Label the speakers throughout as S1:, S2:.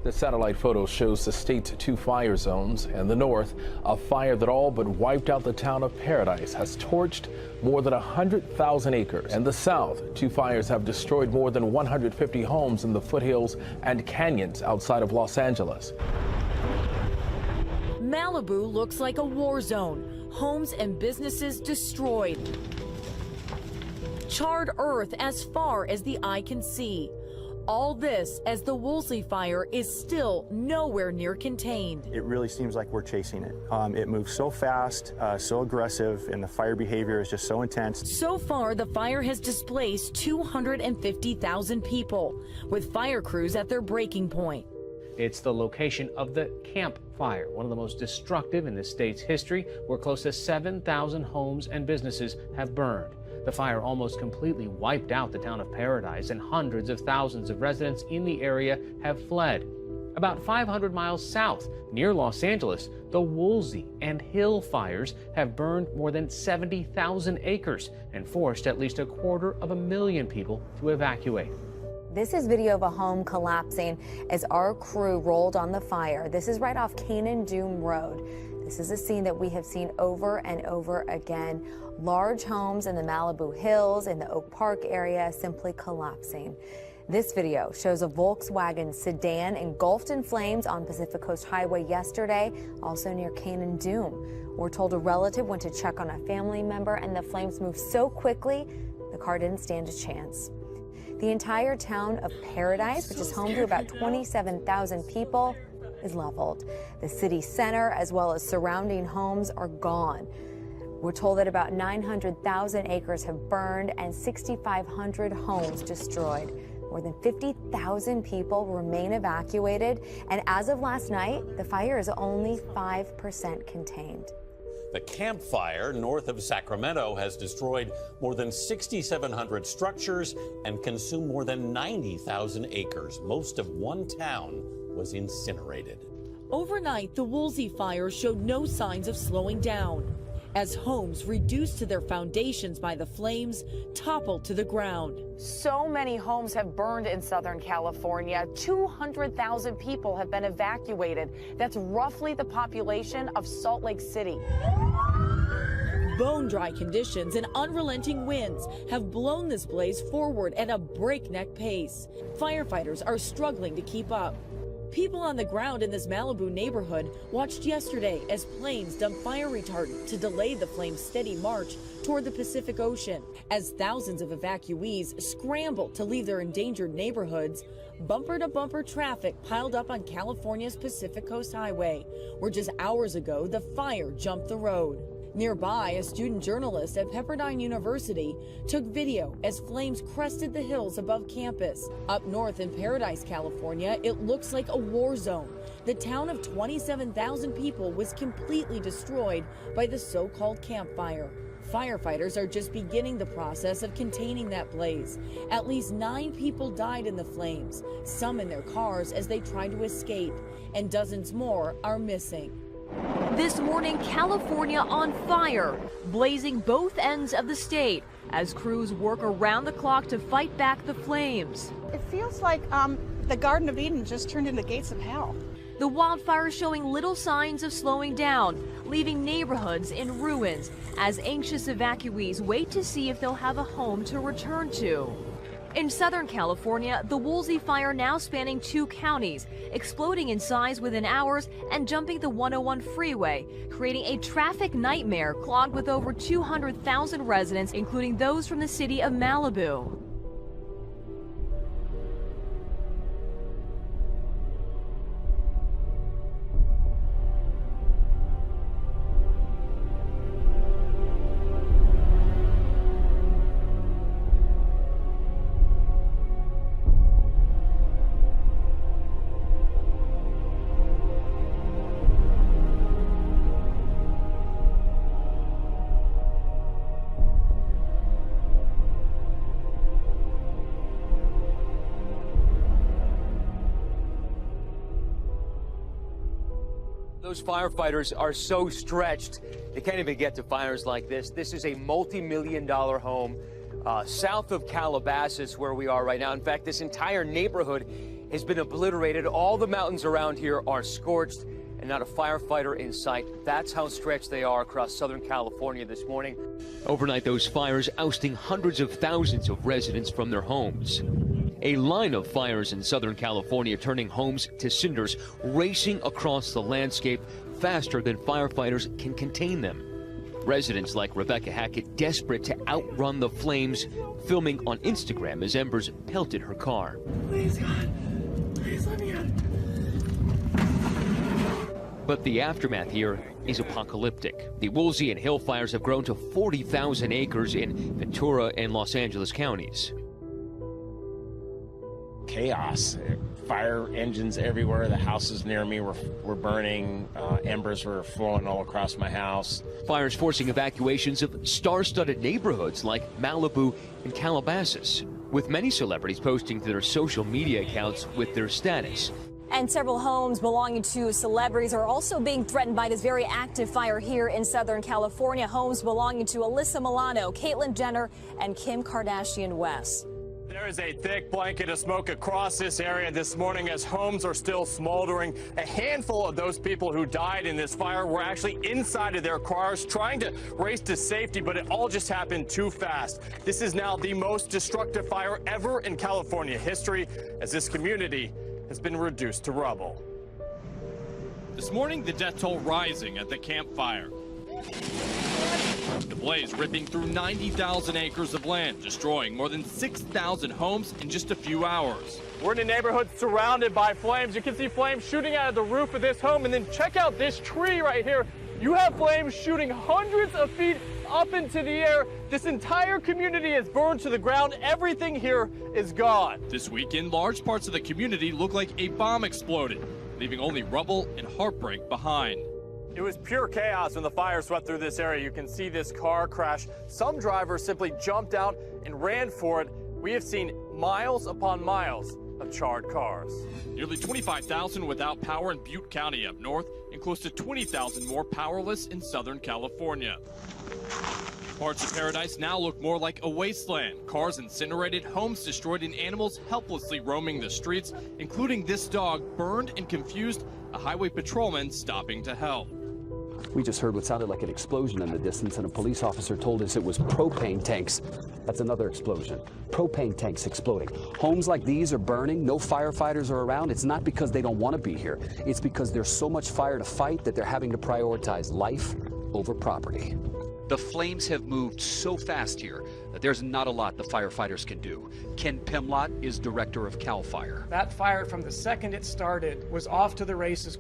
S1: The satellite photo shows the state's two fire zones. In the north, a fire that all but wiped out the town of Paradise has torched more than 100,000 acres. In the south, two fires have destroyed more than 150 homes in the foothills and canyons outside of Los Angeles.
S2: Malibu looks like a war zone. Homes and businesses destroyed. Charred earth as far as the eye can see. All this as the Woolsey fire is still nowhere near contained.
S3: It really seems like we're chasing it. It moves so fast, so aggressive, and the fire behavior is just so intense.
S2: So far, the fire has displaced 250,000 people, with fire crews at their breaking point.
S4: It's the location of the Camp Fire, one of the most destructive in the state's history, where close to 7,000 homes and businesses have burned. The fire almost completely wiped out the town of Paradise, and hundreds of thousands of residents in the area have fled. About 500 miles south, near Los Angeles, the Woolsey and Hill fires have burned more than 70,000 acres and forced at least 250,000 people to evacuate.
S5: This is video of a home collapsing as our crew rolled on the fire. This is right off Canaan Doom Road. This is a scene that we have seen over and over again. Large homes in the Malibu Hills, in the Oak Park area, simply collapsing. This video shows a Volkswagen sedan engulfed in flames on Pacific Coast Highway yesterday, also near Canaan Doom. We're told a relative went to check on a family member and the flames moved so quickly, the car didn't stand a chance. The entire town of Paradise, which is home to about 27,000 people, is leveled. The city center, as well as surrounding homes, are gone. We're told that about 900,000 acres have burned and 6,500 homes destroyed. More than 50,000 people remain evacuated, and as of last night, the fire is only 5% contained.
S6: The Camp Fire north of Sacramento has destroyed more than 6,700 structures and consumed more than 90,000 acres. Most of one town was incinerated.
S2: Overnight, the Woolsey fire showed no signs of slowing down, as homes reduced to their foundations by the flames toppled to the ground.
S7: So many homes have burned in Southern California. 200,000 people have been evacuated. That's roughly the population of Salt Lake City.
S2: Bone-dry conditions and unrelenting winds have blown this blaze forward at a breakneck pace. Firefighters are struggling to keep up. People on the ground in this Malibu neighborhood watched yesterday as planes dumped fire retardant to delay the flame's steady march toward the Pacific Ocean. As thousands of evacuees scrambled to leave their endangered neighborhoods, bumper-to-bumper traffic piled up on California's Pacific Coast Highway, where just hours ago the fire jumped the road. Nearby, a student journalist at Pepperdine University took video as flames crested the hills above campus. Up north in Paradise, California, it looks like a war zone. The town of 27,000 people was completely destroyed by the so-called campfire. Firefighters are just beginning the process of containing that blaze. At least 9 people died in the flames, some in their cars as they tried to escape, and dozens more are missing.
S8: This morning, California on fire, blazing both ends of the state as crews work around the clock to fight back the flames.
S9: It feels like the Garden of Eden just turned into gates of hell.
S8: The wildfire showing little signs of slowing down, leaving neighborhoods in ruins as anxious evacuees wait to see if they'll have a home to return to. In Southern California, the Woolsey fire now spanning 2 counties, exploding in size within hours and jumping the 101 freeway, creating a traffic nightmare clogged with over 200,000 residents, including those from the city of Malibu.
S10: Those firefighters are so stretched, they can't even get to fires like this. This is a multi-million-dollar home south of Calabasas, where we are right now. In fact, this entire neighborhood has been obliterated. All the mountains around here are scorched and not a firefighter in sight. That's how stretched they are across Southern California this morning. Overnight, those fires ousting hundreds of thousands of residents from their homes. A line of fires in Southern California turning homes to cinders, racing across the landscape faster than firefighters can contain them. Residents like Rebecca Hackett desperate to outrun the flames, filming on Instagram as embers pelted her car.
S11: Please, God, please let me out.
S10: But the aftermath here is apocalyptic. The Woolsey and Hill fires have grown to 40,000 acres in Ventura and Los Angeles counties.
S12: Chaos. Fire engines everywhere. The houses near me were burning. Embers were flowing all across my house.
S10: Fires forcing evacuations of star-studded neighborhoods like Malibu and Calabasas, with many celebrities posting to their social media accounts with their status.
S13: And several homes belonging to celebrities are also being threatened by this very active fire here in Southern California. Homes belonging to Alyssa Milano, Caitlyn Jenner, and Kim Kardashian West.
S14: There is a thick blanket of smoke across this area this morning as homes are still smoldering. A handful of those people who died in this fire were actually inside of their cars trying to race to safety, but it all just happened too fast. This is now the most destructive fire ever in California history as this community has been reduced to rubble.
S15: This morning, the death toll rising at the campfire. The blaze ripping through 90,000 acres of land, destroying more than 6,000 homes in just a few hours.
S14: We're in a neighborhood surrounded by flames. You can see flames shooting out of the roof of this home, and then check out this tree right here. You have flames shooting hundreds of feet up into the air. This entire community is burned to the ground. Everything here is gone.
S15: This weekend, large parts of the community look like a bomb exploded, leaving only rubble and heartbreak behind.
S14: It was pure chaos when the fire swept through this area. You can see this car crash. Some drivers simply jumped out and ran for it. We have seen miles upon miles of charred cars.
S15: Nearly 25,000 without power in Butte County up north, and close to 20,000 more powerless in Southern California. Parts of Paradise now look more like a wasteland. Cars incinerated, homes destroyed, and animals helplessly roaming the streets, including this dog burned and confused, a highway patrolman stopping to help.
S16: We just heard what sounded like an explosion in the distance, and a police officer told us it was propane tanks. That's another explosion. Propane tanks exploding. Homes like these are burning. No firefighters are around. It's not because they don't want to be here. It's because there's so much fire to fight that they're having to prioritize life over property.
S17: The flames have moved so fast here that there's not a lot the firefighters can do. Ken Pimlott is director of CAL FIRE.
S18: That fire, from the second it started, was off to the races.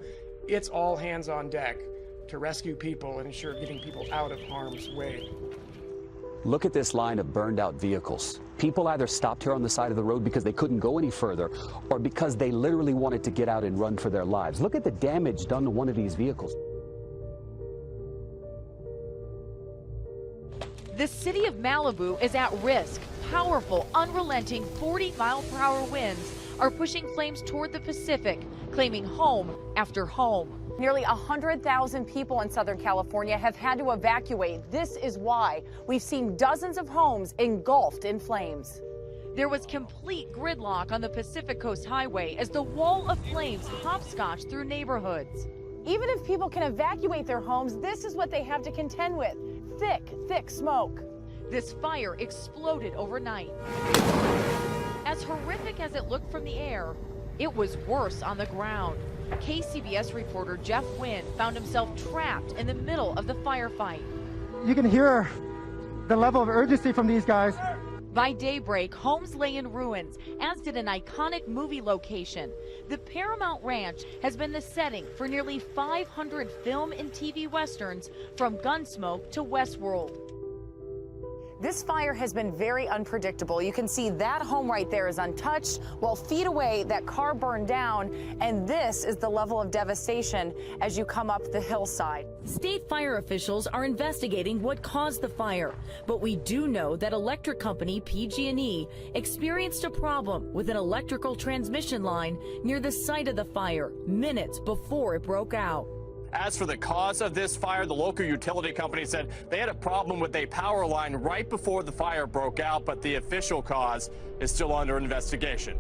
S18: It's all hands on deck to rescue people and ensure getting people out of harm's way.
S16: Look at this line of burned out vehicles. People either stopped here on the side of the road because they couldn't go any further, or because they literally wanted to get out and run for their lives. Look at the damage done to one of these vehicles.
S8: The city of Malibu is at risk. Powerful, unrelenting 40-mile-per-hour winds are pushing flames toward the Pacific, claiming home after home.
S7: Nearly 100,000 people in Southern California have had to evacuate. This is why we've seen dozens of homes engulfed in flames.
S8: There was complete gridlock on the Pacific Coast Highway as the wall of flames hopscotched through neighborhoods.
S7: Even if people can evacuate their homes, this is what they have to contend with. Thick, thick smoke.
S8: This fire exploded overnight. As horrific as it looked from the air, it was worse on the ground. KCBS reporter Jeff Wynn found himself trapped in the middle of the firefight.
S19: You can hear the level of urgency from these guys.
S8: By daybreak, homes lay in ruins, as did an iconic movie location. The Paramount Ranch has been the setting for nearly 500 film and TV westerns, from Gunsmoke to Westworld.
S7: This fire has been very unpredictable. You can see that home right there is untouched, while feet away that car burned down, and this is the level of devastation as you come up the hillside.
S2: State fire officials are investigating what caused the fire, but we do know that electric company PG&E experienced a problem with an electrical transmission line near the site of the fire minutes before it broke out.
S14: As for the cause of this fire, the local utility company said they had a problem with a power line right before the fire broke out, but the official cause is still under investigation.